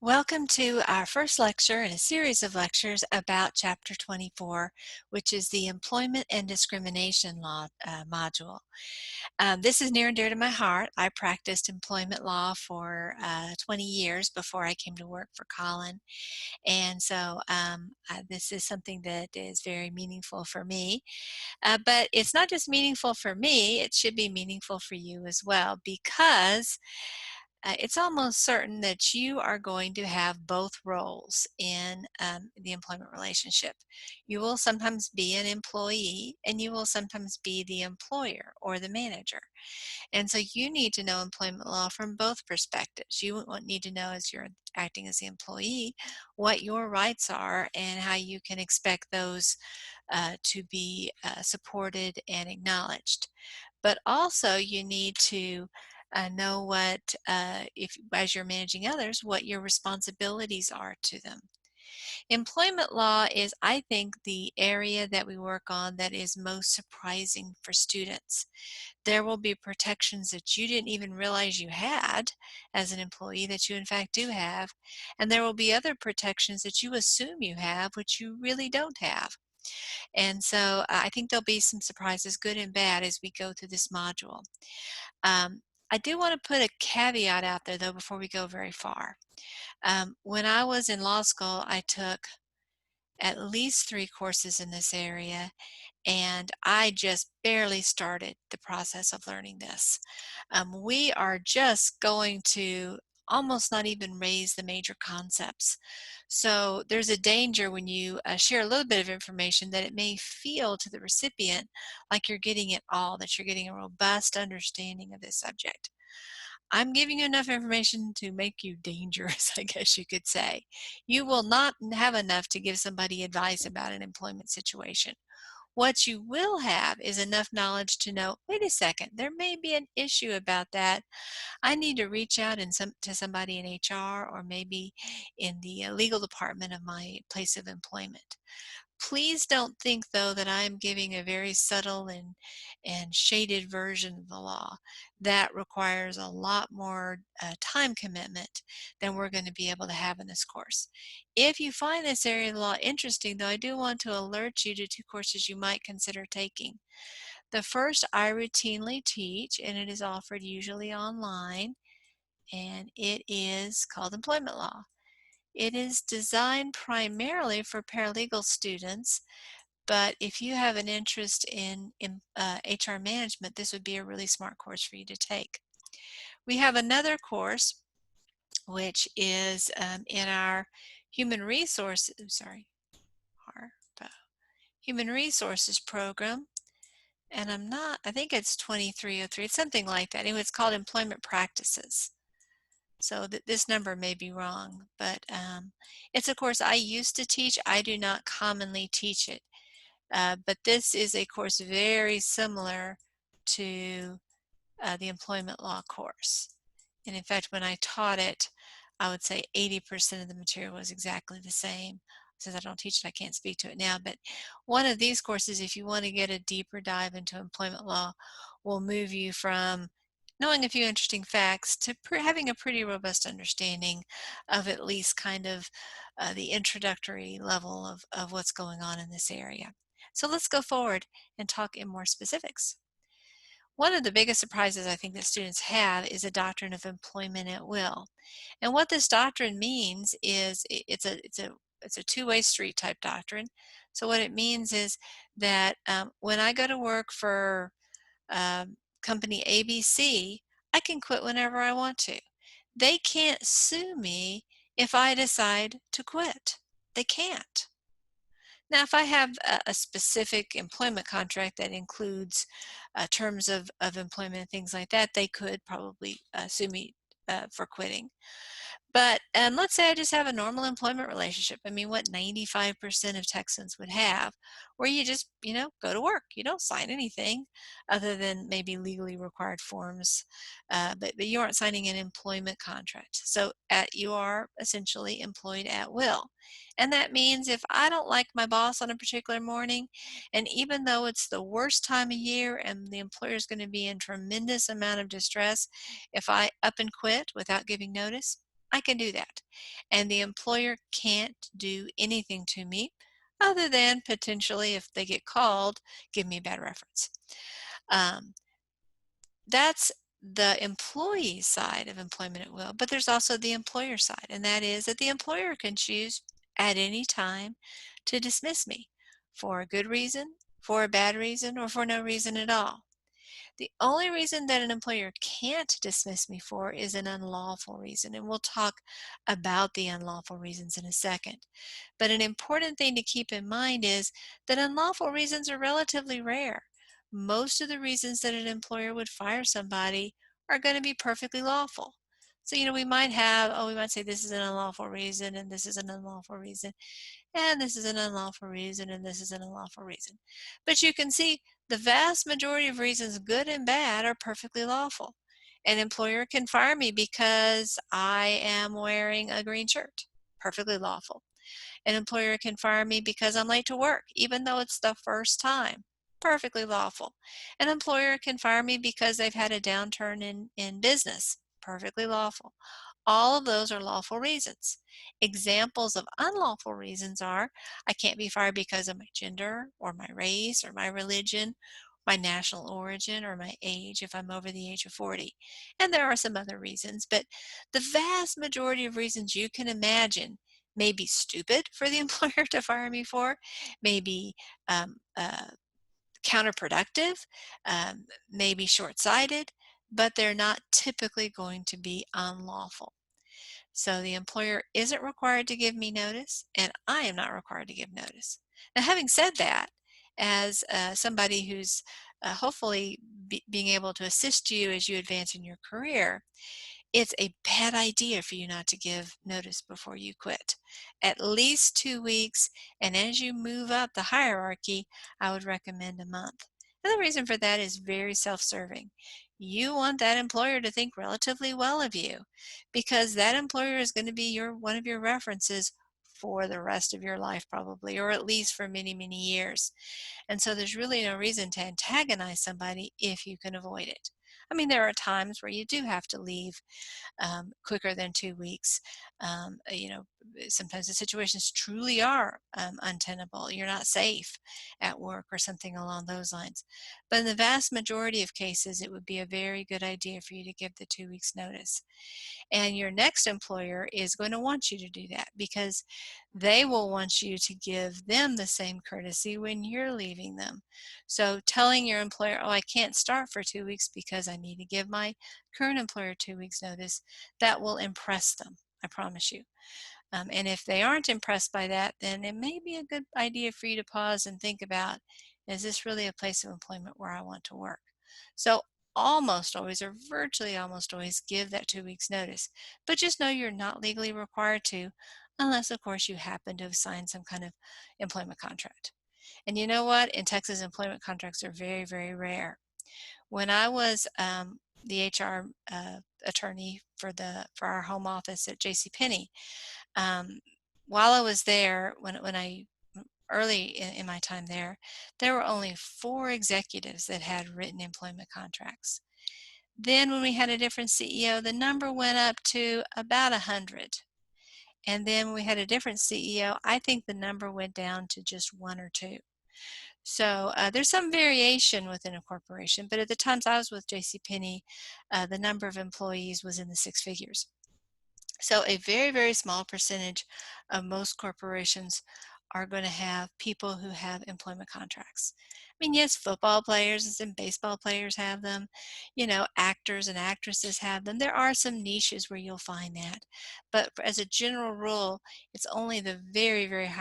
Welcome to our first lecture in a series of lectures about Chapter 24, which is the Employment and Discrimination Law module. This is near and dear to my heart. I practiced employment law for 20 years before I came to work for Colin, and so this is something that is very meaningful for me. But it's not just meaningful for me, it should be meaningful for you as well, because it's almost certain that you are going to have both roles in the employment relationship. You will sometimes be an employee and you will sometimes be the employer or the manager. And so you need to know employment law from both perspectives. You need to know, as you're acting as the employee, what your rights are and how you can expect those to be supported and acknowledged. But also you need to know what, if as you're managing others, what your responsibilities are to them. Employment law is, I think, the area that we work on that is most surprising for students. There will be protections that you didn't even realize you had as an employee that you in fact do have, and there will be other protections that you assume you have which you really don't have. And so I think there'll be some surprises, good and bad, as we go through this module. I do want to put a caveat out there, though, before we go very far. When I was in law school, I took at least 3 courses in this area, and I just barely started the process of learning this. We are just going to almost not even raise the major concepts. So there's a danger when you share a little bit of information that it may feel to the recipient like you're getting it all, that you're getting a robust understanding of this subject. I'm giving you enough information to make you dangerous, I guess you could say. You will not have enough to give somebody advice about an employment situation. What you will have is enough knowledge to know, wait a second, there may be an issue about that. I need to reach out to somebody in HR or maybe in the legal department of my place of employment. Please don't think, though, that I'm giving a very subtle and shaded version of the law. That requires a lot more time commitment than we're going to be able to have in this course. If you find this area of the law interesting, though, I do want to alert you to 2 courses you might consider taking. The first I routinely teach, and it is offered usually online, and it is called Employment Law. It is designed primarily for paralegal students, but if you have an interest in HR management, this would be a really smart course for you to take. We have another course, which is in our human resources, our human resources program, and I think it's 2303, it's something like that. Anyway, it's called Employment Practices. So this number may be wrong, but it's a course I used to teach. I do not commonly teach it. But this is a course very similar to the employment law course. And in fact, when I taught it, I would say 80% of the material was exactly the same. Since I don't teach it, I can't speak to it now. But one of these courses, if you want to get a deeper dive into employment law, will move you from knowing a few interesting facts to having a pretty robust understanding of at least kind of the introductory level of what's going on in this area. So let's go forward and talk in more specifics. One of the biggest surprises I think that students have is a doctrine of employment at will. And what this doctrine means is it's a two-way street type doctrine. So what it means is that when I go to work for company ABC, I can quit whenever I want to. They can't sue me if I decide to quit. They can't. Now, if I have a specific employment contract that includes terms of employment and things like that, they could probably sue me for quitting. But let's say I just have a normal employment relationship. I mean, what 95% of Texans would have, where you just, go to work. You don't sign anything other than maybe legally required forms, but you aren't signing an employment contract. So you are essentially employed at will. And that means if I don't like my boss on a particular morning, and even though it's the worst time of year and the employer is going to be in tremendous amount of distress, if I up and quit without giving notice, I can do that. And the employer can't do anything to me other than potentially, if they get called, give me a bad reference. Um, that's the employee side of employment at will, but there's also the employer side, and that is that the employer can choose at any time to dismiss me for a good reason, for a bad reason, or for no reason at all. The only reason that an employer can't dismiss me for is an unlawful reason, and we'll talk about the unlawful reasons in a second. But an important thing to keep in mind is that unlawful reasons are relatively rare. Most of the reasons that an employer would fire somebody are going to be perfectly lawful. So, we might have, we might say this is an unlawful reason, and this is an unlawful reason, and this is an unlawful reason, and this is an unlawful reason. But you can see the vast majority of reasons, good and bad, are perfectly lawful. An employer can fire me because I am wearing a green shirt. Perfectly lawful. An employer can fire me because I'm late to work, even though it's the first time. Perfectly lawful. An employer can fire me because they've had a downturn in business. Perfectly lawful. All of those are lawful reasons. Examples of unlawful reasons are I can't be fired because of my gender or my race or my religion, my national origin, or my age if I'm over the age of 40. And there are some other reasons, but the vast majority of reasons you can imagine may be stupid for the employer to fire me for, may be um, uh, counterproductive, may be short-sighted, but they're not typically going to be unlawful. So the employer isn't required to give me notice, and I am not required to give notice. Now, having said that, as somebody who's hopefully being able to assist you as you advance in your career, it's a bad idea for you not to give notice before you quit. At least 2 weeks, and as you move up the hierarchy, I would recommend a month. And the reason for that is very self-serving. You want that employer to think relatively well of you because that employer is going to be one of your references for the rest of your life probably, or at least for many, many years. And so there's really no reason to antagonize somebody if you can avoid it. I mean, there are times where you do have to leave quicker than 2 weeks. Sometimes the situations truly are untenable. You're not safe at work or something along those lines. But in the vast majority of cases, it would be a very good idea for you to give the 2 weeks notice. And your next employer is going to want you to do that because they will want you to give them the same courtesy when you're leaving them. So telling your employer, I can't start for 2 weeks because I need to give my current employer 2 weeks notice, that will impress them, I promise you. And if they aren't impressed by that, then it may be a good idea for you to pause and think about, is this really a place of employment where I want to work? So almost always, or virtually almost always, give that 2 weeks notice. But just know you're not legally required to, unless of course you happen to have signed some kind of employment contract. And you know what? In Texas, employment contracts are very, very rare. When I was the HR attorney for our home office at JCPenney, um, while I was there, when I early in my time there were only 4 executives that had written employment contracts. Then when we had a different CEO, the number went up to about 100. And then when we had a different CEO, I think the number went down to just 1 or 2. So there's some variation within a corporation, but at the times I was with JCPenney, the number of employees was in the 6 figures. So a very, very small percentage of most corporations are going to have people who have employment contracts. I mean, yes, football players and baseball players have them. Actors and actresses have them. There are some niches where you'll find that. But as a general rule, it's only the very, very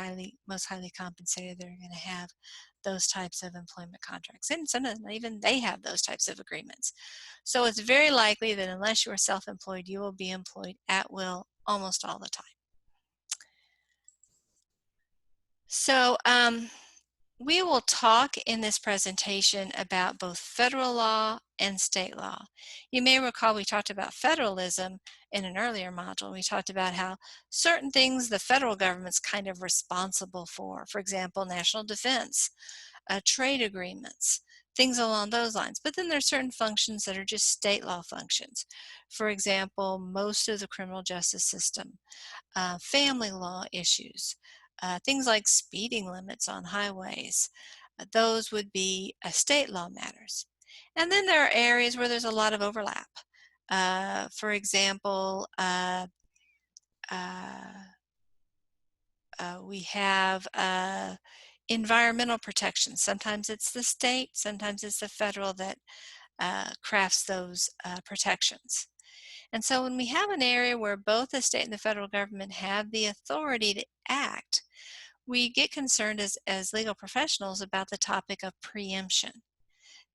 most highly compensated that are going to have those types of employment contracts. And sometimes even they have those types of agreements. So it's very likely that unless you're self-employed, you will be employed at will almost all the time. So we will talk in this presentation about both federal law and state law. You may recall we talked about federalism in an earlier module. We talked about how certain things the federal government's kind of responsible for example, national defense, trade agreements, things along those lines. But then there's certain functions that are just state law functions. For example, most of the criminal justice system, family law issues, things like speeding limits on highways, those would be state law matters. And then there are areas where there's a lot of overlap. For example, uh, we have environmental protection. Sometimes it's the state, sometimes it's the federal that crafts those protections. And so when we have an area where both the state and the federal government have the authority to act, we get concerned as legal professionals about the topic of preemption.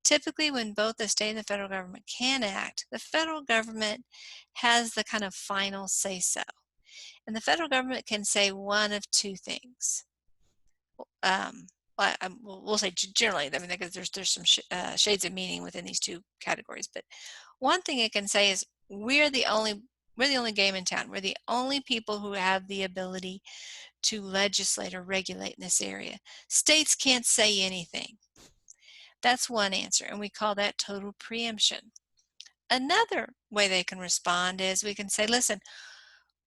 Typically, when both the state and the federal government can act, the federal government has the kind of final say-so. And the federal government can say one of two things. Um, we'll say generally, I mean, because there's some shades of meaning within these two categories. But one thing it can say is we're the only game in town. We're the only people who have the ability to legislate or regulate in this area. States can't say anything. That's one answer, and we call that total preemption. Another way they can respond is we can say, listen,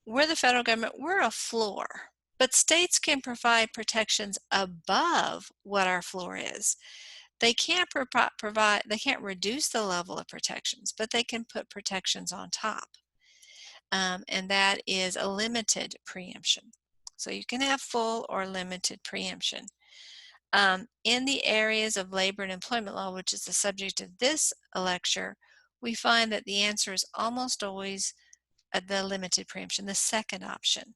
we're the federal government, we're a floor, but states can provide protections above what our floor is. They can't they can't reduce the level of protections, but they can put protections on top. And that is a limited preemption. So you can have full or limited preemption. In the areas of labor and employment law, which is the subject of this lecture, we find that the answer is almost always the limited preemption, the second option.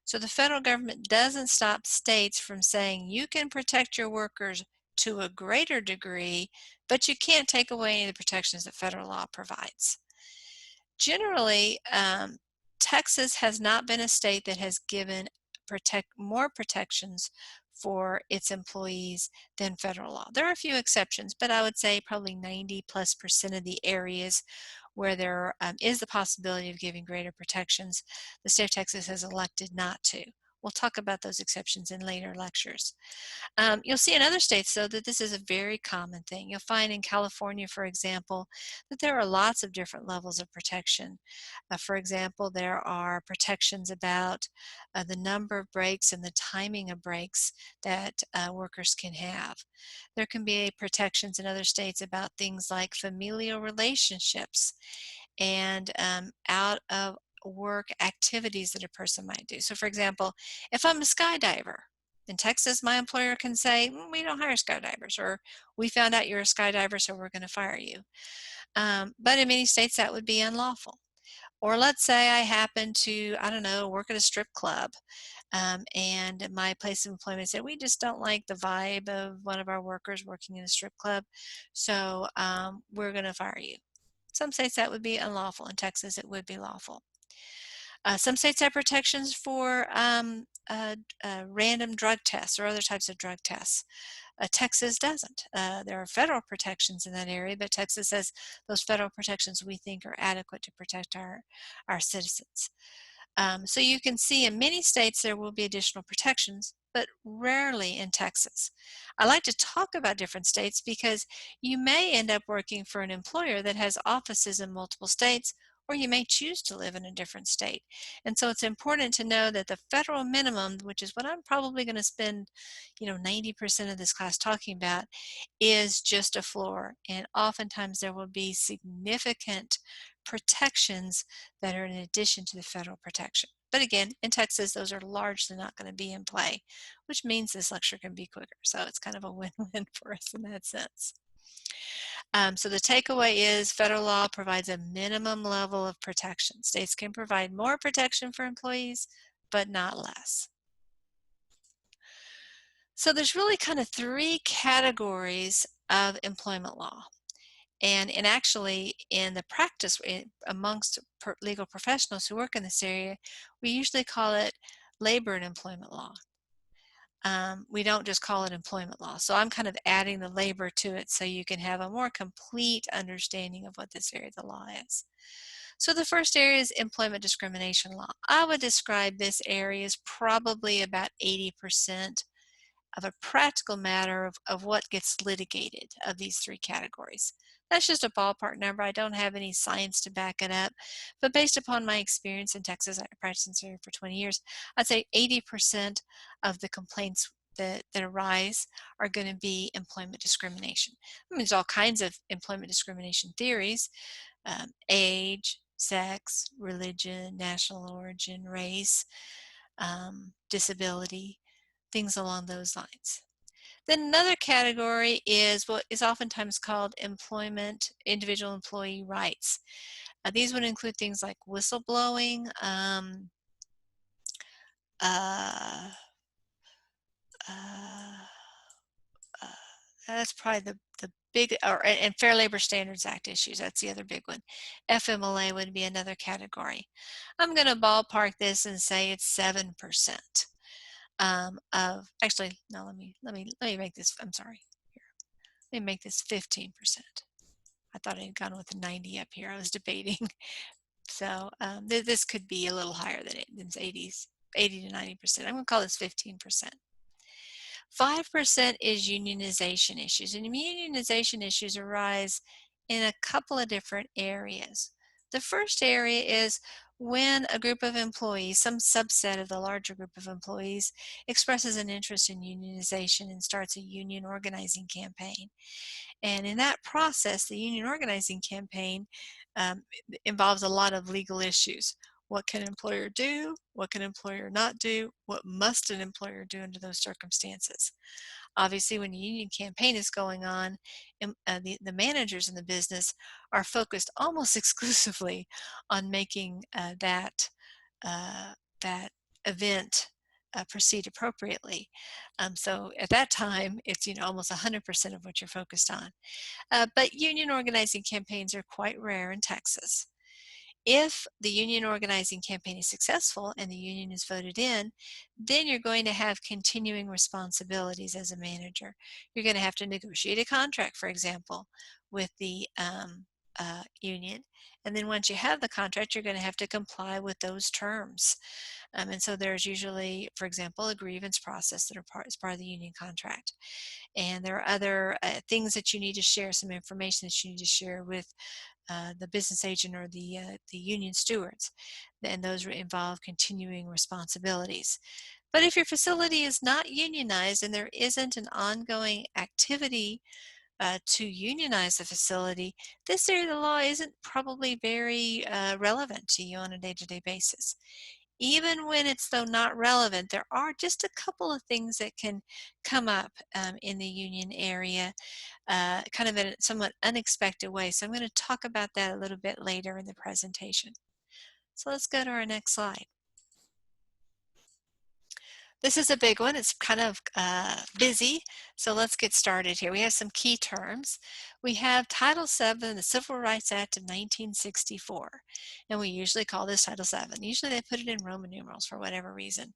So the federal government doesn't stop states from saying you can protect your workers to a greater degree, but you can't take away any of the protections that federal law provides. Generally, Texas has not been a state that has given more protections for its employees than federal law. There are a few exceptions, but I would say probably 90+% of the areas where there is the possibility of giving greater protections, the state of Texas has elected not to. We'll talk about those exceptions in later lectures. You'll see in other states, though, that this is a very common thing. You'll find in California, for example, that there are lots of different levels of protection. For example, there are protections about the number of breaks and the timing of breaks that workers can have. There can be protections in other states about things like familial relationships and out of work activities that a person might do. So for example, if I'm a skydiver, in Texas, my employer can say, we don't hire skydivers, or we found out you're a skydiver, so we're going to fire you. But in many states, that would be unlawful. Or let's say I happen to, I don't know, work at a strip club, and my place of employment said, we just don't like the vibe of one of our workers working in a strip club, so we're going to fire you. Some states that would be unlawful. In Texas, it would be lawful. Some states have protections for random drug tests or other types of drug tests. Texas doesn't. There are federal protections in that area, but Texas says those federal protections we think are adequate to protect our citizens. So you can see in many states there will be additional protections, but rarely in Texas. I like to talk about different states because you may end up working for an employer that has offices in multiple states, or you may choose to live in a different state. And so it's important to know that the federal minimum, which is what I'm probably going to spend, 90% of this class talking about, is just a floor. And oftentimes there will be significant protections that are in addition to the federal protection. But again, in Texas, those are largely not going to be in play, which means this lecture can be quicker. So it's kind of a win-win for us in that sense. So the takeaway is federal law provides a minimum level of protection. States can provide more protection for employees, but not less. So there's really kind of three categories of employment law. And actually, in the practice amongst legal professionals who work in this area, we usually call it labor and employment law. We don't just call it employment law. So I'm kind of adding the labor to it so you can have a more complete understanding of what this area of the law is. So the first area is employment discrimination law. I would describe this area as probably about 80% of a practical matter of what gets litigated of these three categories. That's just a ballpark number. I don't have any science to back it up, but based upon my experience in Texas, I practiced in this area for 20 years, I'd say 80% of the complaints that arise are going to be employment discrimination. I mean, there's all kinds of employment discrimination theories, age, sex, religion, national origin, race, disability, things along those lines. Then another category is what is oftentimes called individual employee rights. These would include things like whistleblowing, uh, uh, uh, that's probably the big, and Fair Labor Standards Act issues. That's the other big one. FMLA would be another category. I'm going to ballpark this and say it's 7%. Actually, no, let me make this, I'm sorry, here, let me make this 15%. I thought I had gone with a 90 up here. I was debating. So this could be a little higher than 80 to 90%. I'm going to call this 15%. 5% is unionization issues, and unionization issues arise in a couple of different areas. The first area is when a group of employees, some subset of the larger group of employees, expresses an interest in unionization and starts a union organizing campaign. And in that process, the union organizing campaign involves a lot of legal issues. What can an employer do? What can an employer not do? What must an employer do under those circumstances? Obviously, when a union campaign is going on, the managers in the business are focused almost exclusively on making uh, that event proceed appropriately. So at that time, it's almost 100% of what you're focused on. But union organizing campaigns are quite rare in Texas. If the union organizing campaign is successful and the union is voted in, then you're going to have continuing responsibilities as a manager. You're going to have to negotiate a contract, for example, with the union. And then once you have the contract, you're going to have to comply with those terms. And so there's usually, for example, a grievance process that is part of the union contract. And there are other things that you need to share, some information that you need to share with the business agent or the union stewards, and those involve continuing responsibilities. But if your facility is not unionized and there isn't an ongoing activity to unionize the facility, this area of the law isn't probably very relevant to you on a day-to-day basis. Even when it's, though, not relevant, there are just a couple of things that can come up in the union area kind of in a somewhat unexpected way. So I'm going to talk about that a little bit later in the presentation. So let's go to our next slide. This is a big one. It's kind of busy, so let's get started here. We have some key terms. We have Title VII, the Civil Rights Act of 1964, and we usually call this Title VII. Usually they put it in Roman numerals for whatever reason.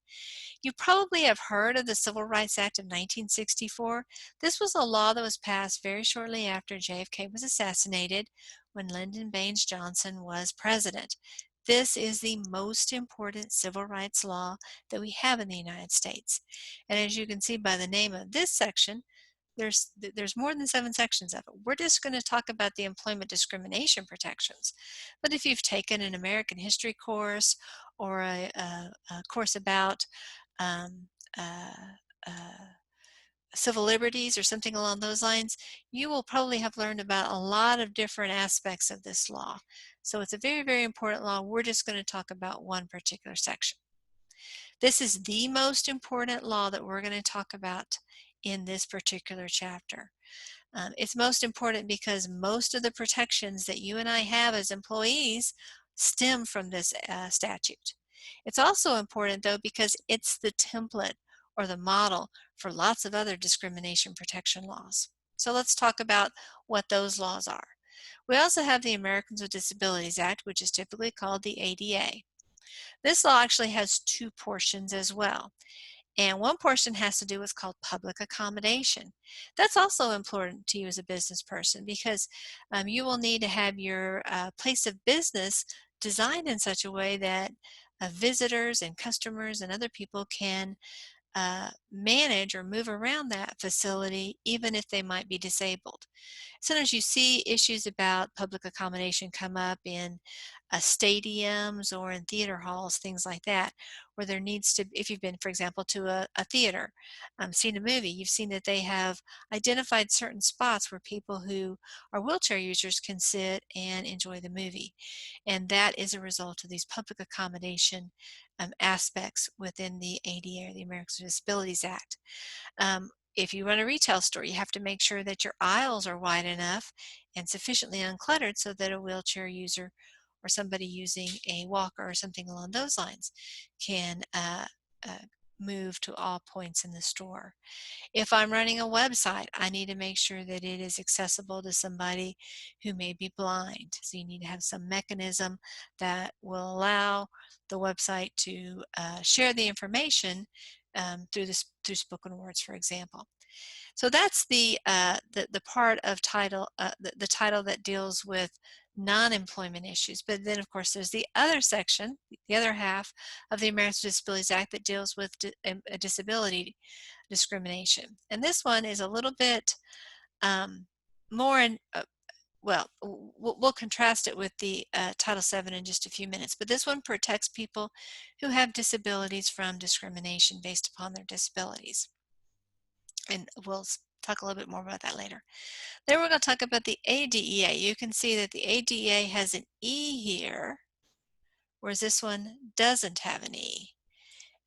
You probably have heard of the Civil Rights Act of 1964. This was a law that was passed very shortly after JFK was assassinated, when Lyndon Baines Johnson was president. This is the most important civil rights law that we have in the United States. And as you can see by the name of this section, there's more than 7 sections of it. We're just going to talk about the employment discrimination protections. But if you've taken an American history course or a course about um, uh, uh, civil liberties or something along those lines, you will probably have learned about a lot of different aspects of this law. So it's a very, very important law. We're just going to talk about one particular section. This is the most important law that we're going to talk about in this particular chapter. It's most important because most of the protections that you and I have as employees stem from this statute. It's also important, though, because it's the template or the model for lots of other discrimination protection laws. So let's talk about what those laws are. We also have the Americans with Disabilities Act, which is typically called the ADA. This law actually has 2 portions as well. And one portion has to do with what's called public accommodation. That's also important to you as a business person because you will need to have your place of business designed in such a way that visitors and customers and other people can manage or move around that facility even if they might be disabled. Sometimes you see issues about public accommodation come up in stadiums or in theater halls, things like that, where there needs to, if you've been, for example, to a theater, seen a movie, you've seen that they have identified certain spots where people who are wheelchair users can sit and enjoy the movie. And that is a result of these public accommodation aspects within the ADA, or the Americans with Disabilities Act. If you run a retail store, you have to make sure that your aisles are wide enough and sufficiently uncluttered so that a wheelchair user or somebody using a walker or something along those lines can uh, move to all points in the store. If I'm running a website, I need to make sure that it is accessible to somebody who may be blind. So you need to have some mechanism that will allow the website to share the information through spoken words, for example. So that's the part of title the title that deals with non-employment issues. But then, of course, there's the other section, the other half of the Americans with Disabilities Act that deals with disability discrimination. And this one is a little bit more in, well, we'll contrast it with the Title VII in just a few minutes, but this one protects people who have disabilities from discrimination based upon their disabilities. And we'll talk a little bit more about that later. Then we're going to talk about the ADEA. You can see that the ADEA has an E here, whereas this one doesn't have an E.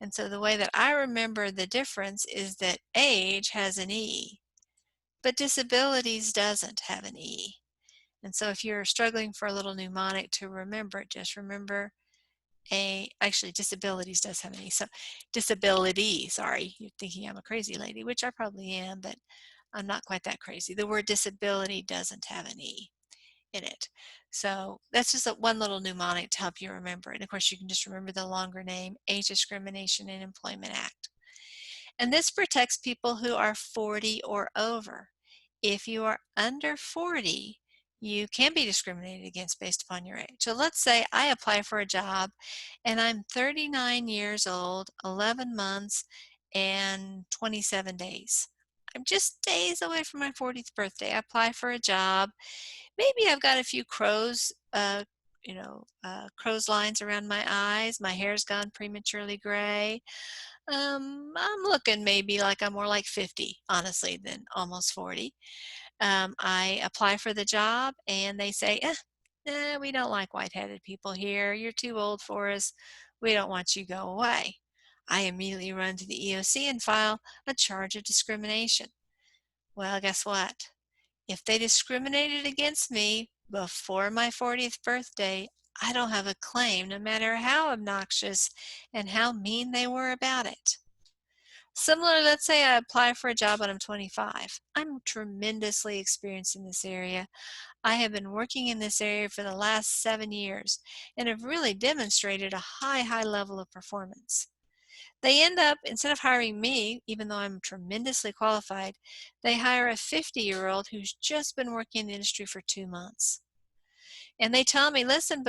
And so the way that I remember the difference is that age has an E, but disabilities doesn't have an E. And so if you're struggling for a little mnemonic to remember, just remember actually disabilities does have an E. So disability, sorry, you're thinking I'm a crazy lady, which I probably am, but I'm not quite that crazy. The word disability doesn't have an E in it. So that's just one little mnemonic to help you remember. And of course, you can just remember the longer name, Age Discrimination and Employment Act. And this protects people who are 40 or over. If you are under 40, you can be discriminated against based upon your age. So let's say I apply for a job and I'm 39 years old, 11 months, and 27 days. I'm just days away from my 40th birthday. I apply for a job. Maybe I've got a few crow's lines around my eyes. My hair's gone prematurely gray. I'm looking maybe like I'm more like 50, honestly, than almost 40. I apply for the job and they say, we don't like white-headed people here. You're too old for us. We don't want you to go away. I immediately run to the EEOC and file a charge of discrimination. Well, guess what? If they discriminated against me before my 40th birthday, I don't have a claim, no matter how obnoxious and how mean they were about it. Similar, let's say I apply for a job when I'm 25. I'm tremendously experienced in this area. I have been working in this area for the last 7 years and have really demonstrated a high level of performance. They end up, instead of hiring me, even though I'm tremendously qualified, they hire a 50-year-old who's just been working in the industry for 2 months. And they tell me, listen,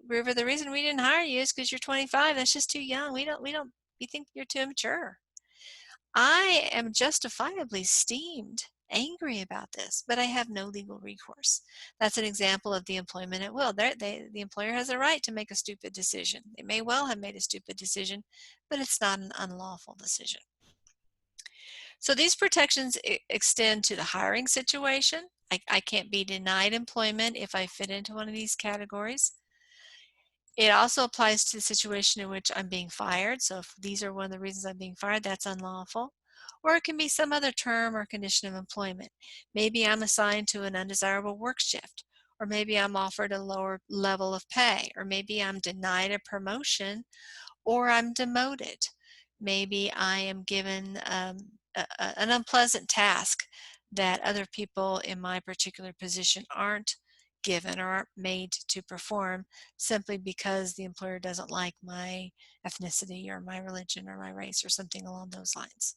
River, the reason we didn't hire you is because you're 25. That's just too young. We think you're too immature. I am justifiably steamed, angry about this, but I have no legal recourse. That's an example of the employment at will. The employer has a right to make a stupid decision. They may well have made a stupid decision, but it's not an unlawful decision. So these protections extend to the hiring situation. I can't be denied employment if I fit into one of these categories. It also applies to the situation in which I'm being fired. So if these are one of the reasons I'm being fired, that's unlawful. Or it can be some other term or condition of employment. Maybe I'm assigned to an undesirable work shift, or maybe I'm offered a lower level of pay, or maybe I'm denied a promotion, or I'm demoted. Maybe I am given an unpleasant task that other people in my particular position aren't given or aren't made to perform simply because the employer doesn't like my ethnicity or my religion or my race or something along those lines.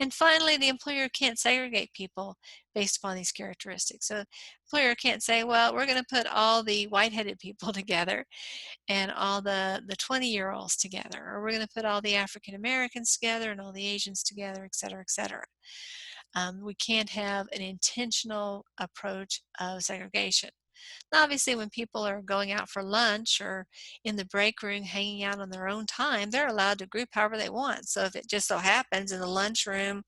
And finally, the employer can't segregate people based upon these characteristics. So the employer can't say, well, we're going to put all the white-headed people together and all the 20-year-olds together, or we're going to put all the African Americans together and all the Asians together, et cetera, et cetera. We can't have an intentional approach of segregation. Now, obviously, when people are going out for lunch or in the break room hanging out on their own time, they're allowed to group however they want. So if it just so happens in the lunchroom,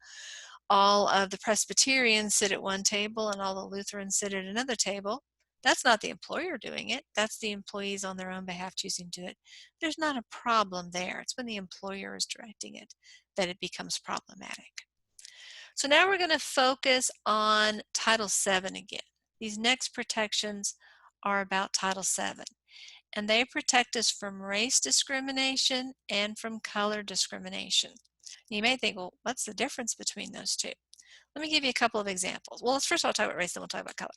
all of the Presbyterians sit at one table and all the Lutherans sit at another table, that's not the employer doing it. That's the employees on their own behalf choosing to do it. There's not a problem there. It's when the employer is directing it that it becomes problematic. So now we're going to focus on Title VII again. These next protections are about Title VII, and they protect us from race discrimination and from color discrimination. You may think, well, what's the difference between those two? Let me give you a couple of examples. Well, let's first of all talk about race, then we'll talk about color.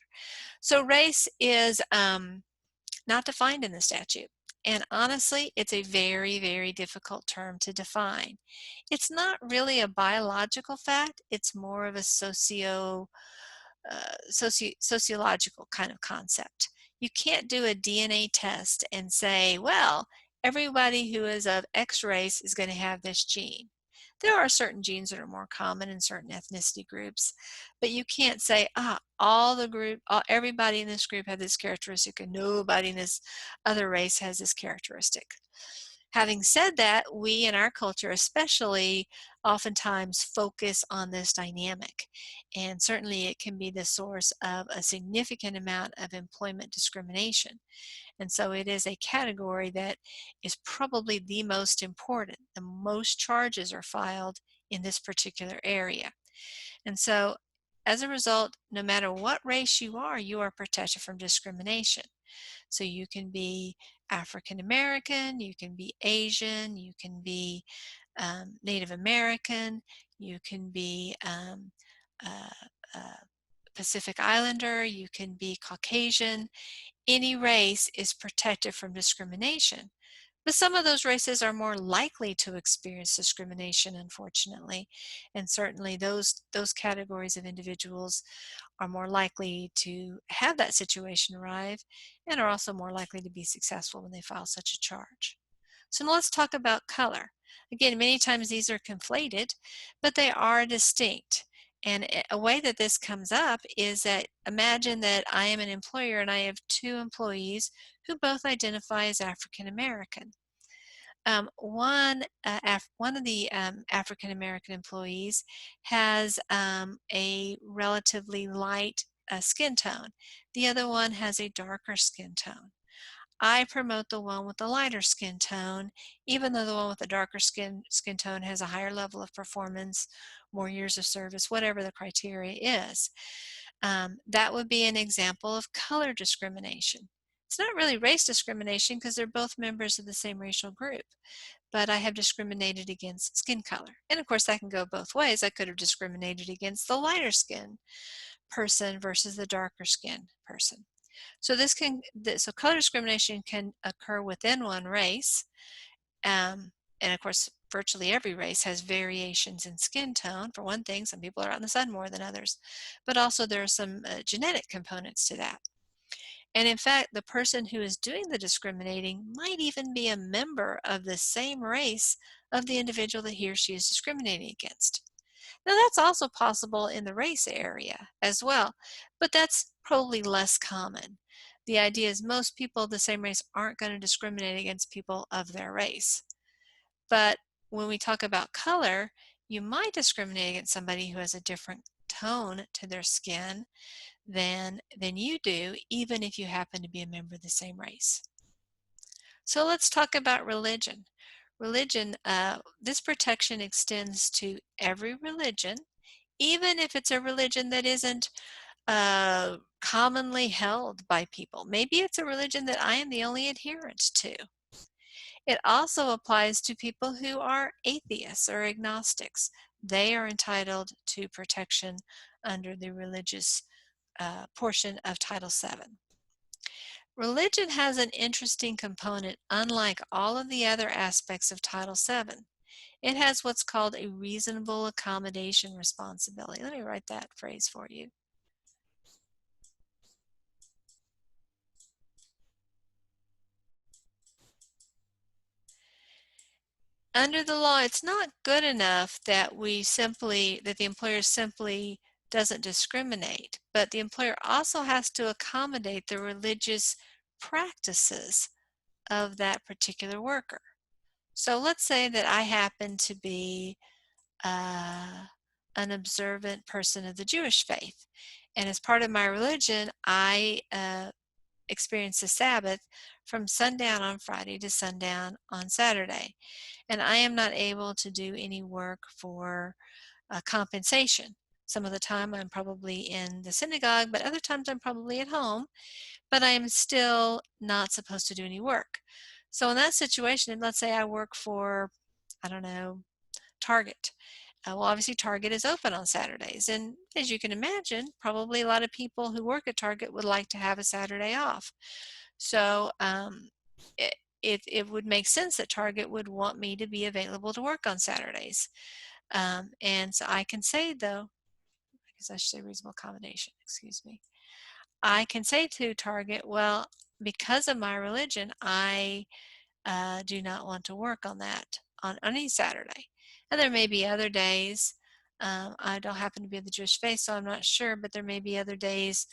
So race is not defined in the statute. And honestly, it's a very, very difficult term to define. It's not really a biological fact. It's more of a sociological kind of concept. You can't do a DNA test and say, well, everybody who is of X race is going to have this gene. There are certain genes that are more common in certain ethnicity groups, but you can't say, everybody in this group has this characteristic and nobody in this other race has this characteristic. Having said that, we in our culture especially oftentimes focus on this dynamic, and certainly it can be the source of a significant amount of employment discrimination. And so it is a category that is probably the most important. The most charges are filed in this particular area. And so as a result, no matter what race you are protected from discrimination. So you can be African American, you can be Asian, you can be Native American, you can be uh, uh, Pacific Islander, you can be Caucasian. Any race is protected from discrimination. But some of those races are more likely to experience discrimination, unfortunately. And certainly those categories of individuals are more likely to have that situation arrive and are also more likely to be successful when they file such a charge. So now let's talk about color. Again, many times these are conflated, but they are distinct. And a way that this comes up is that imagine that I am an employer and I have two employees who both identify as African American. One of the African American employees has a relatively light skin tone. The other one has a darker skin tone. I promote the one with the lighter skin tone, even though the one with the darker skin tone has a higher level of performance, more years of service, whatever the criteria is. That would be an example of color discrimination. It's not really race discrimination because they're both members of the same racial group, but I have discriminated against skin color. And of course, that can go both ways. I could have discriminated against the lighter skin person versus the darker skin person. So so color discrimination can occur within one race, and of course, virtually every race has variations in skin tone. For one thing, some people are out in the sun more than others, but also there are some genetic components to that. And in fact, the person who is doing the discriminating might even be a member of the same race of the individual that he or she is discriminating against. Now, that's also possible in the race area as well, but that's probably less common. The idea is most people of the same race aren't going to discriminate against people of their race. But when we talk about color, you might discriminate against somebody who has a different tone to their skin than you do, even if you happen to be a member of the same race. So let's talk about religion. Religion, this protection extends to every religion, even if it's a religion that isn't commonly held by people. Maybe it's a religion that I am the only adherent to. It also applies to people who are atheists or agnostics. They are entitled to protection under the religious portion of Title VII. Religion has an interesting component unlike all of the other aspects of Title VII. it has what's called a reasonable accommodation responsibility. Let me write that phrase for you. Under the law, it's not good enough that that the employer simply doesn't discriminate, but the employer also has to accommodate the religious practices of that particular worker. So let's say that I happen to be uh, an observant person of the Jewish faith, and as part of my religion, I experience the Sabbath from sundown on Friday to sundown on Saturday, and I am not able to do any work for compensation. Some of the time I'm probably in the synagogue, but other times I'm probably at home, but I am still not supposed to do any work. So in that situation, let's say I work for, I don't know, Target. Well, obviously Target is open on Saturdays, and as you can imagine, probably a lot of people who work at Target would like to have a Saturday off. So it, it would make sense that Target would want me to be available to work on Saturdays. And so I can say, though, I guess I should say reasonable accommodation, excuse me. I can say to Target, well, because of my religion, I do not want to work on that on any Saturday. And there may be other days. I don't happen to be of the Jewish faith, so I'm not sure, but there may be other days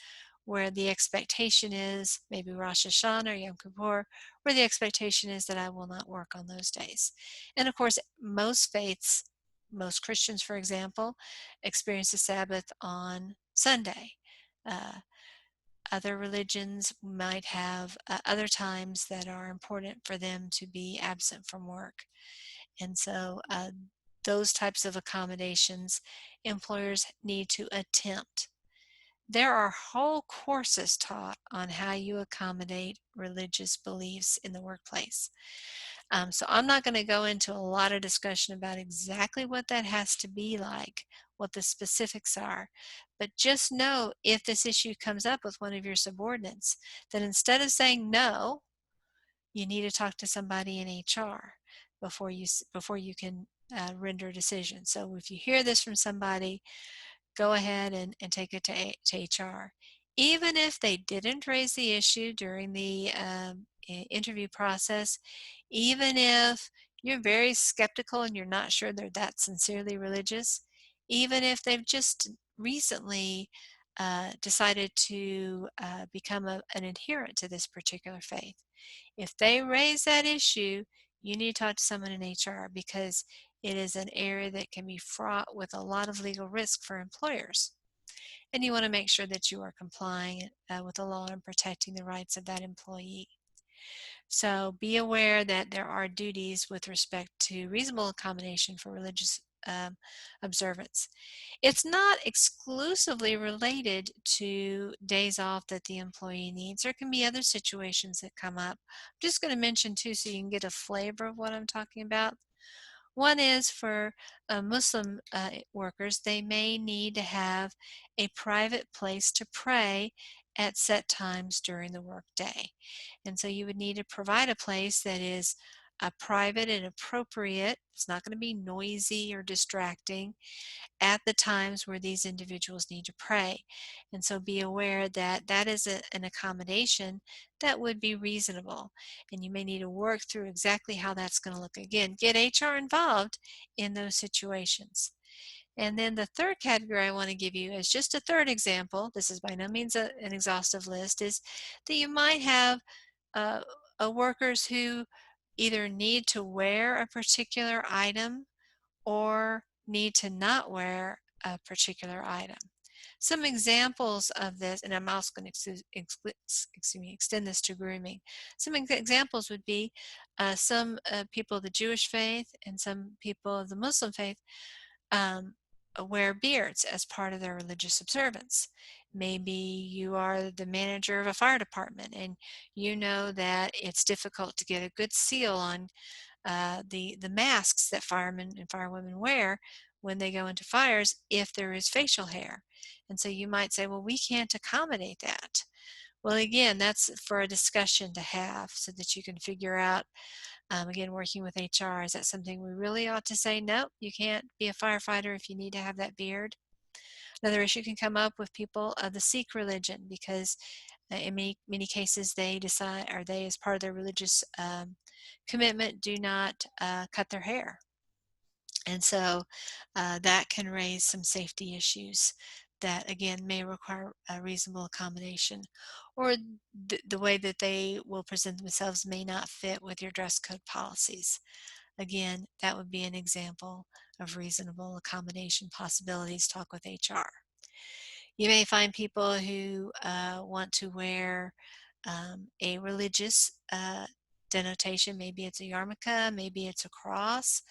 where the expectation is, maybe Rosh Hashanah or Yom Kippur, where the expectation is that I will not work on those days. And of course, most faiths, most Christians, for example, experience the Sabbath on Sunday. Uh, Other religions might have other times that are important for them to be absent from work. And so those types of accommodations employers need to attempt. There are whole courses taught on how you accommodate religious beliefs in the workplace. So I'm not going to go into a lot of discussion about exactly what that has to be like, what the specifics are, but just know if this issue comes up with one of your subordinates, that instead of saying no, you need to talk to somebody in HR before you can render a decision. So if you hear this from somebody, go ahead and take it to HR. Even if they didn't raise the issue during the interview process, even if you're very skeptical and you're not sure they're that sincerely religious, even if they've just recently decided to become an adherent to this particular faith, if they raise that issue, you need to talk to someone in HR because it is an area that can be fraught with a lot of legal risk for employers. And you want to make sure that you are complying with the law and protecting the rights of that employee. So be aware that there are duties with respect to reasonable accommodation for religious observance. It's not exclusively related to days off that the employee needs. There can be other situations that come up. I'm just going to mention two so you can get a flavor of what I'm talking about. One is for Muslim workers, they may need to have a private place to pray at set times during the workday. And so you would need to provide a place that is private and appropriate. It's not going to be noisy or distracting at the times where these individuals need to pray. And so be aware that that is an accommodation that would be reasonable. And you may need to work through exactly how that's going to look. Again, get HR involved in those situations. And then the third category I want to give you as just a third example, this is by no means an exhaustive list, is that you might have uh, workers who either need to wear a particular item or need to not wear a particular item. Some examples of this, and I'm also going to extend this to grooming. Some examples would be some people of the Jewish faith and some people of the Muslim faith um, wear beards as part of their religious observance. Maybe you are the manager of a fire department and you know that it's difficult to get a good seal on the masks that firemen and firewomen wear when they go into fires if there is facial hair. And so you might say, well, we can't accommodate that. Well, again, that's for a discussion to have so that you can figure out Again, working with HR, is that something we really ought to say, nope, you can't be a firefighter if you need to have that beard? Another issue can come up with people of the Sikh religion because in many cases they decide, or they, as part of their religious commitment, do not cut their hair. And so that can raise some safety issues that, again, may require a reasonable accommodation, or the way that they will present themselves may not fit with your dress code policies. Again, that would be an example of reasonable accommodation possibilities. Talk with HR. You may find people who want to wear a religious denotation. Maybe it's a yarmulke, maybe it's a cross,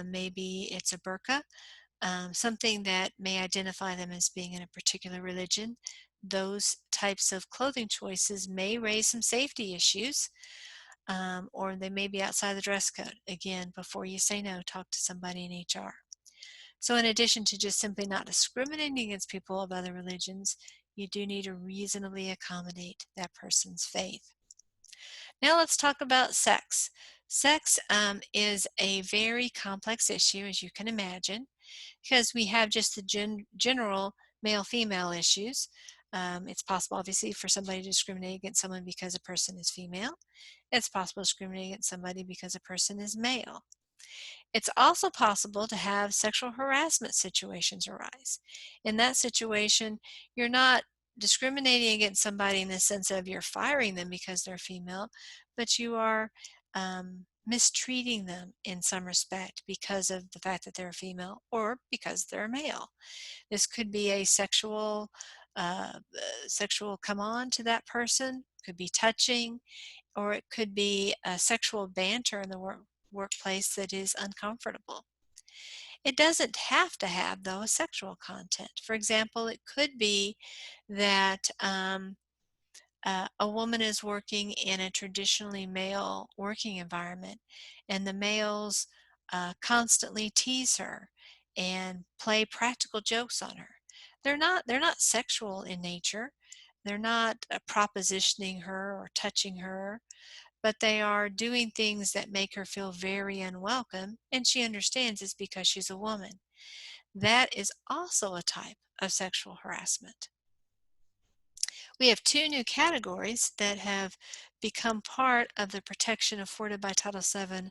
maybe it's a burqa, something that may identify them as being in a particular religion. Those types of clothing choices may raise some safety issues, or they may be outside the dress code. Again, before you say no, talk to somebody in HR. So in addition to just simply not discriminating against people of other religions, you do need to reasonably accommodate that person's faith. Now let's talk about sex. Sex is a very complex issue, as you can imagine, because we have just the general male-female issues. It's possible, obviously, for somebody to discriminate against someone because a person is female. It's possible to discriminate against somebody because a person is male. It's also possible to have sexual harassment situations arise. In that situation, you're not discriminating against somebody in the sense of you're firing them because they're female, but you are mistreating them in some respect because of the fact that they're female or because they're male. This could be a sexual come on to that person, could be touching, or it could be a sexual banter in the workplace that is uncomfortable. It doesn't have to have, though, a sexual content. For example, it could be that a woman is working in a traditionally male working environment, and the males constantly tease her and play practical jokes on her. They're not sexual in nature. They're not propositioning her or touching her, but they are doing things that make her feel very unwelcome, and she understands it's because she's a woman. That is also a type of sexual harassment. We have two new categories that have become part of the protection afforded by Title VII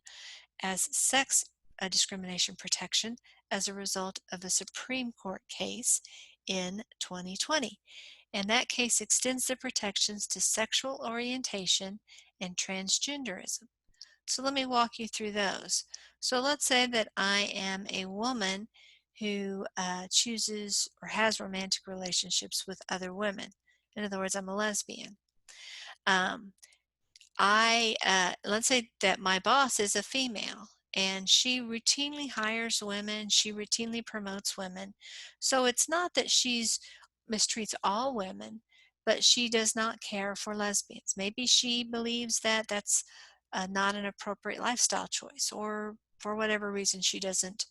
as sex discrimination protection as a result of a Supreme Court case in 2020. And that case extends the protections to sexual orientation and transgenderism. So let me walk you through those. So let's say that I am a woman who chooses or has romantic relationships with other women. In other words, I'm a lesbian. Um, let's say that my boss is a female and she routinely hires women, she routinely promotes women. So it's not that she's mistreats all women, but she does not care for lesbians. Maybe she believes that that's not an appropriate lifestyle choice, or for whatever reason she doesn't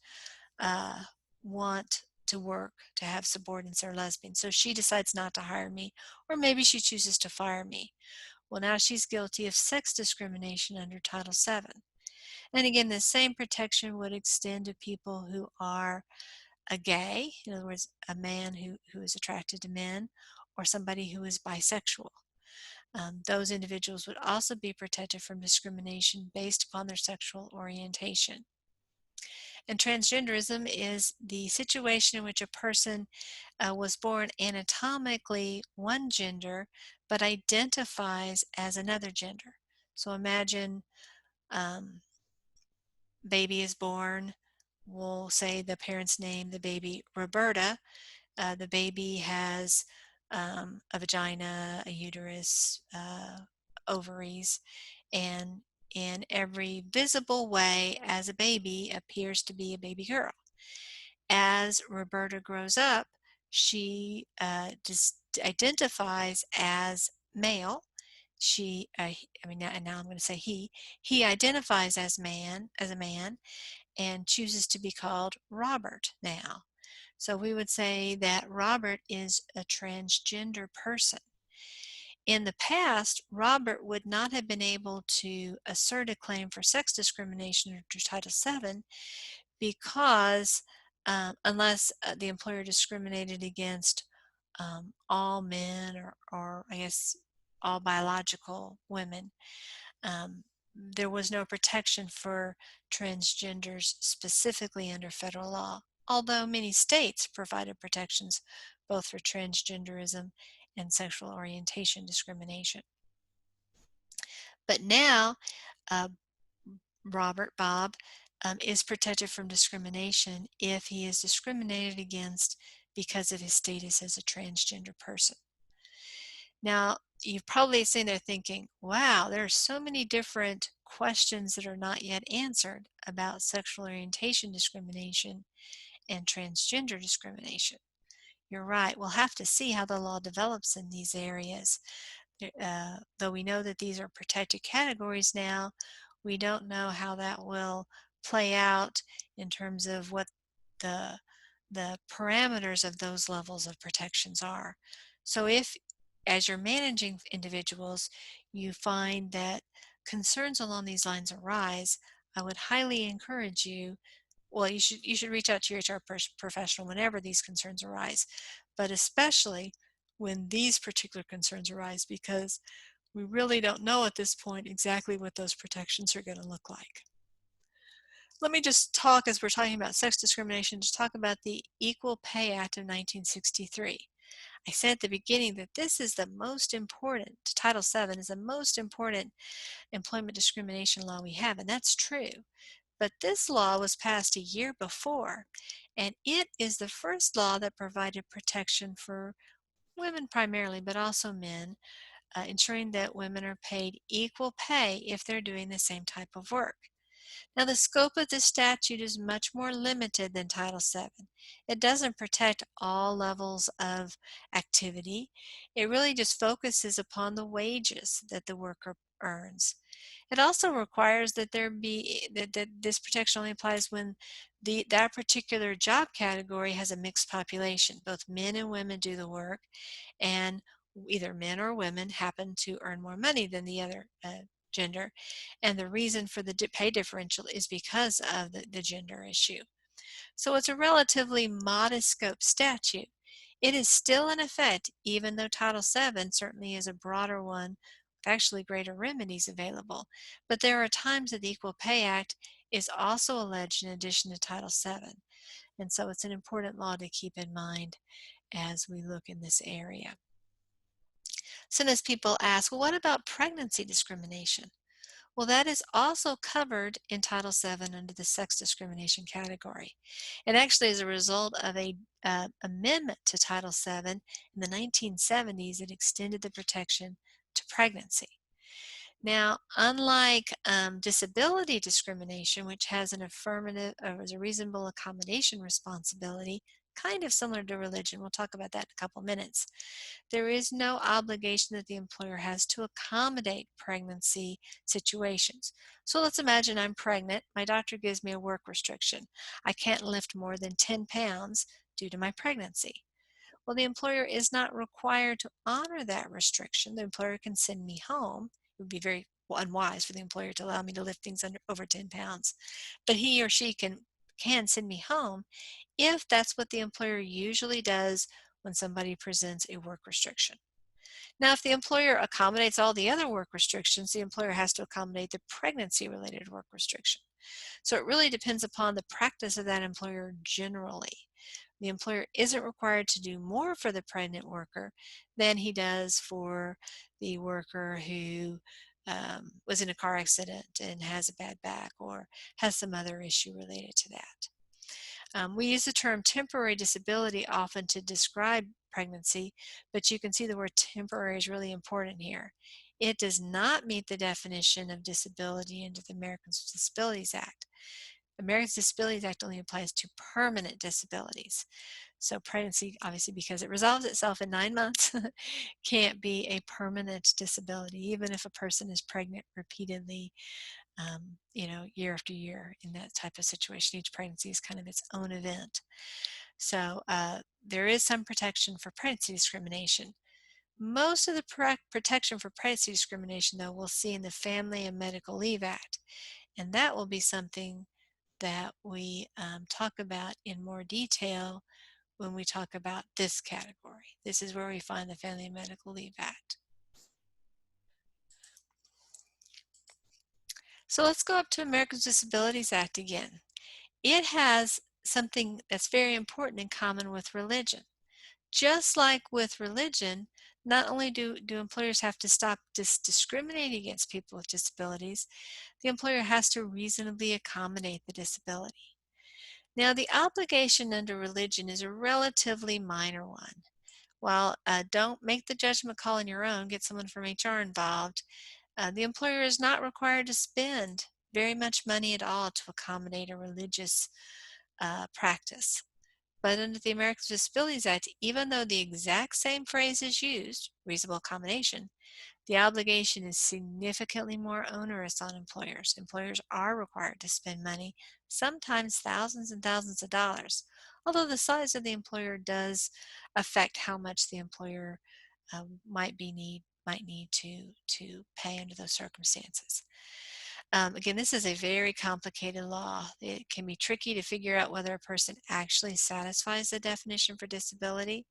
uh, want to work to have subordinates that are lesbians. So she decides not to hire me, or maybe she chooses to fire me. Well, now she's guilty of sex discrimination under Title VII. And again, the same protection would extend to people who are a gay, in other words, a man who is attracted to men, or somebody who is bisexual. Those individuals would also be protected from discrimination based upon their sexual orientation. And transgenderism is the situation in which a person was born anatomically one gender but identifies as another gender. So imagine baby is born, we'll say the parent's name, the baby Roberta. The baby has a vagina, a uterus, ovaries, and in every visible way as a baby appears to be a baby girl. As Roberta grows up, she identifies as male. Now I'm going to say he identifies as a man, and chooses to be called Robert now. So we would say that Robert is a transgender person. In the past, Robert would not have been able to assert a claim for sex discrimination under Title VII because unless the employer discriminated against all men or I guess all biological women, um, there was no protection for transgenders specifically under federal law, although many states provided protections both for transgenderism and sexual orientation discrimination. But now, uh, Bob, is protected from discrimination if he is discriminated against because of his status as a transgender person. Now, you've probably seen there thinking, wow, there are so many different questions that are not yet answered about sexual orientation discrimination and transgender discrimination. You're right. We'll have to see how the law develops in these areas. Though we know that these are protected categories now, we don't know how that will play out in terms of what the the parameters of those levels of protections are. So if, as you're managing individuals, you find that concerns along these lines arise, I would highly encourage you, well, you should reach out to your HR professional whenever these concerns arise, but especially when these particular concerns arise, because we really don't know at this point exactly what those protections are going to look like. Let me just talk, as we're talking about sex discrimination, just talk about the Equal Pay Act of 1963. I said at the beginning that this is the most important, Title VII is the most important employment discrimination law we have, and that's true. But this law was passed a year before, and it is the first law that provided protection for women primarily, but also men, ensuring that women are paid equal pay if they're doing the same type of work. Now, the scope of this statute is much more limited than Title VII. It doesn't protect all levels of activity. It really just focuses upon the wages that the worker earns. It also requires that that this protection only applies when that particular job category has a mixed population. Both men and women do the work, and either men or women happen to earn more money than the other gender. And the reason for the pay differential is because of the gender issue. So it's a relatively modest scope statute. It is still in effect, even though Title VII certainly is a broader one with actually greater remedies available. But there are times that the Equal Pay Act is also alleged in addition to Title VII. And so it's an important law to keep in mind as we look in this area. Sometimes people ask, well, what about pregnancy discrimination? Well, that is also covered in Title VII under the sex discrimination category. And actually, as a result of a amendment to Title VII in the 1970s, it extended the protection to pregnancy. Now, unlike disability discrimination, which has an affirmative or as a reasonable accommodation responsibility, kind of similar to religion, we'll talk about that in a couple minutes, there is no obligation that the employer has to accommodate pregnancy situations. So let's imagine I'm pregnant. My doctor gives me a work restriction. I can't lift more than 10 pounds due to my pregnancy. Well, the employer is not required to honor that restriction. The employer can send me home. It would be very unwise for the employer to allow me to lift things over 10 pounds. But he or she can send me home if that's what the employer usually does when somebody presents a work restriction. Now, if the employer accommodates all the other work restrictions, the employer has to accommodate the pregnancy-related work restriction. So it really depends upon the practice of that employer generally. The employer isn't required to do more for the pregnant worker than he does for the worker who was in a car accident and has a bad back or has some other issue related to that. We use the term temporary disability often to describe pregnancy, but you can see the word temporary is really important here. It does not meet the definition of disability under the Americans with Disabilities Act. The Americans with Disabilities Act only applies to permanent disabilities. So pregnancy, obviously because it resolves itself in 9 months, can't be a permanent disability, even if a person is pregnant repeatedly, year after year in that type of situation. Each pregnancy is kind of its own event. So there is some protection for pregnancy discrimination, Most of the protection for pregnancy discrimination, though, we'll see in the Family and Medical Leave Act, and that will be something that we talk about in more detail when we talk about this category. This is where we find the Family and Medical Leave Act. So let's go up to Americans with Disabilities Act again. It has something that's very important in common with religion. Just like with religion, not only do employers have to stop discriminating against people with disabilities, the employer has to reasonably accommodate the disability. Now, the obligation under religion is a relatively minor one. While don't make the judgment call on your own, get someone from HR involved, the employer is not required to spend very much money at all to accommodate a religious practice. But under the Americans with Disabilities Act, even though the exact same phrase is used, reasonable accommodation, the obligation is significantly more onerous on employers. Employers are required to spend money, sometimes thousands and thousands of dollars, although the size of the employer does affect how much the employer might need to pay under those circumstances. Again, this is a very complicated law. It can be tricky to figure out whether a person actually satisfies the definition for disability,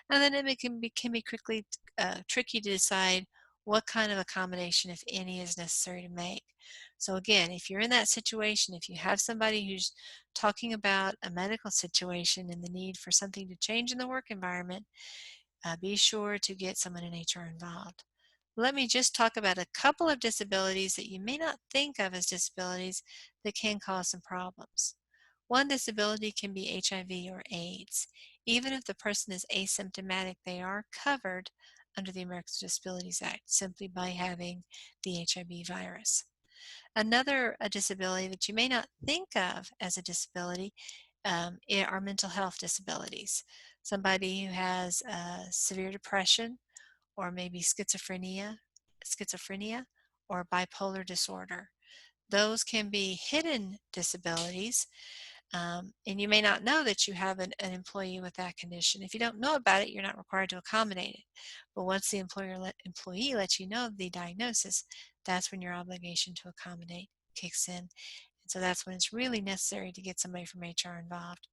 and then it can be quickly tricky to decide what kind of accommodation, if any, is necessary to make. So again, if you're in that situation, if you have somebody who's talking about a medical situation and the need for something to change in the work environment, be sure to get someone in HR involved. Let me just talk about a couple of disabilities that you may not think of as disabilities that can cause some problems. One disability can be HIV or AIDS. Even if the person is asymptomatic, they are covered under the Americans with Disabilities Act simply by having the HIV virus. Another disability that you may not think of as a disability are mental health disabilities. Somebody who has severe depression or maybe schizophrenia or bipolar disorder. Those can be hidden disabilities, and you may not know that you have an employee with that condition. If you don't know about it, you're not required to accommodate it. But once the employee lets you know the diagnosis, that's when your obligation to accommodate kicks in. And so that's when it's really necessary to get somebody from HR involved.